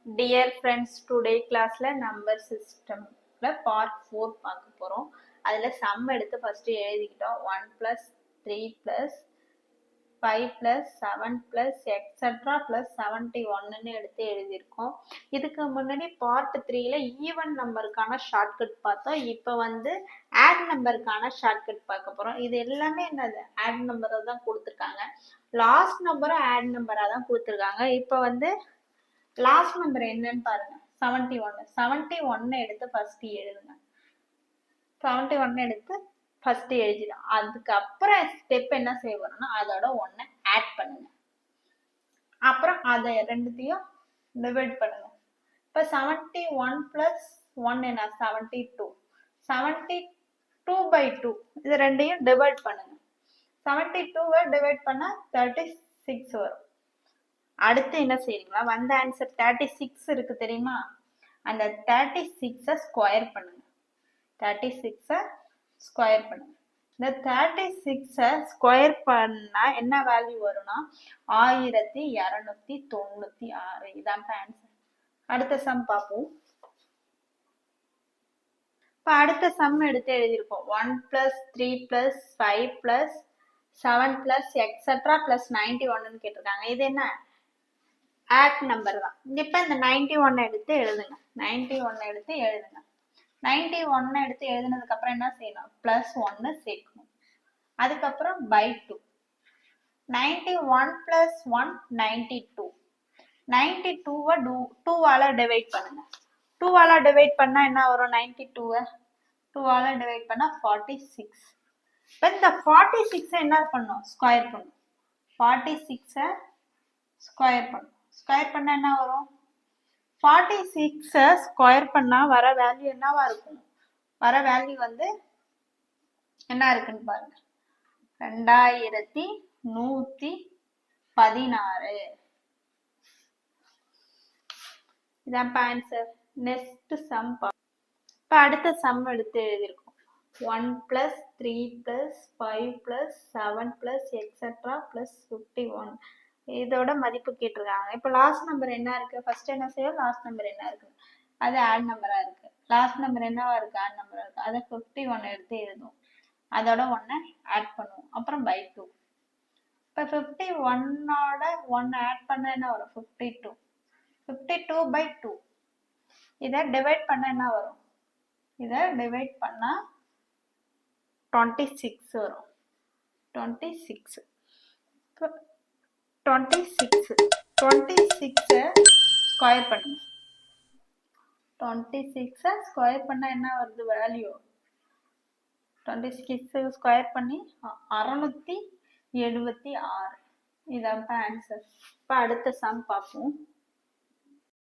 Dear friends, today classல number systemல part 4 பார்க்க போறோம். அதுல sum எடுத்து first எழுதிக்கிட்டோம். 1 plus 3 plus 5 plus 7 plus etc plus 71 எடுத்து எழுதியிருக்கோம். இதுக்கு முன்னாடி part 3ல even நம்பருக்கான ஷார்ட்கட் பார்த்தோம். இப்போ வந்து add நம்பருக்கான ஷார்ட்கட் பார்க்க போறோம். இது எல்லாமே என்னது add நம்பரை தான் கொடுத்துருக்காங்க. லாஸ்ட் நம்பரும் add நம்பரா தான் கொடுத்துருக்காங்க. இப்போ வந்து லாஸ்ட் நம்பர் என்னன்னு பாருங்க. 71 எடுத்து ஃபர்ஸ்ட் எழுதுங்க. 71 எடுத்து ஃபர்ஸ்ட் எழுதிடும். அதுக்கப்புறம் ஸ்டெப் என்ன செய்ய வரோம்னா அதோட 1 ஆட் பண்ணுங்க. அப்புறம் அதை ரெண்டுத்தையும் டிவைட் பண்ணுங்க. இப்போ 71 பிளஸ் 1 என்ன 72. 72/2 இது ரெண்டையும் டிவைட் பண்ணுங்க. 72வை டிவைட் பண்ணா 36 வரும். அடுத்து என்ன செய்றீங்களா, வந்த ஆன்சர் 36 இருக்கு தெரியுமா, அந்த 36 ஸ்கொயர் பண்ணுங்க. 36 ஸ்கொயர் பண்ணுங்க. இந்த 36 ஸ்கொயர் பண்ணா என்ன வேல்யூ வரும்னா 1296. இதான் ஆன்சர். அடுத்த சம் பார்ப்போம். இப்போ அடுத்த சம் எடுத்து எழுதியிருக்கோம். 1 plus 3 plus 5 plus 7 plus etc plus 91 கேட்டிருக்காங்க. இது என்ன ஆட் நம்பர் தான். இப்போ இந்த 91 எடுத்து எழுதுங்க. 91 எடுத்து எழுதுங்க. 91 எடுத்து எழுதுனதுக்கு அப்புறம் என்ன செய்யணும், பிளஸ் 1 சேர்க்கணும். அதுக்கப்புறம் பை 2. 91 பிளஸ் 1 92. 92வை 2ஆல டிவைட் பண்ணுங்க. 2ஆல டிவைட் பண்ணா என்ன வரும், 92வை 2ஆல டிவைட் பண்ணா 46. இப்போ இந்த 46 என்ன பண்ணும், ஸ்கொயர் பண்ணும். 46 ஸ்கொயர் பண்ணும். ஸ்கொயர் பண்ணா என்ன வரும், 46 ஸ்கொயர் பண்ணா வர வேல்யூ என்னவா இருக்கும், வர வேல்யூ வந்து என்ன இருக்குன்னு பாருங்க, 2116. இதான் ஆன்சர். Next sum. இப்போ அடுத்த சம் எடுத்து எழுதியிருக்கோம். 1 plus 3 plus 5 plus 7 plus etc plus 51. இதோட மதிப்பு கேட்டிருக்காங்க. இப்போ லாஸ்ட் நம்பர் என்ன இருக்கு, ஃபர்ஸ்ட் என்ன செய்யும், லாஸ்ட் நம்பர் என்ன இருக்கு, அது ஆட் நம்பரா இருக்கு. லாஸ்ட் நம்பர் என்னவா இருக்கு, ஆட் நம்பரா இருக்கு. அதை 51 எடுத்து எழுதும். அதோட 1 ஆட் பண்ணுவோம். அப்புறம் பை 2. இப்போ 51ஓட 1 ஆட் பண்ண என்ன வரும், 52. 52/2. இதை டிவைட் பண்ண என்ன வரும், இதை டிவைட் பண்ணா 26 வரும். 26. 26 ஸ்கொயர் பண்ணுங்க. 26 ஸ்கொயர் பண்ணா என்ன வருது வேல்யூ, 26 ஸ்கொயர் பண்ணி 676. இதான் ஆன்சர். இப்போ அடுத்த சம் பார்ப்போம்.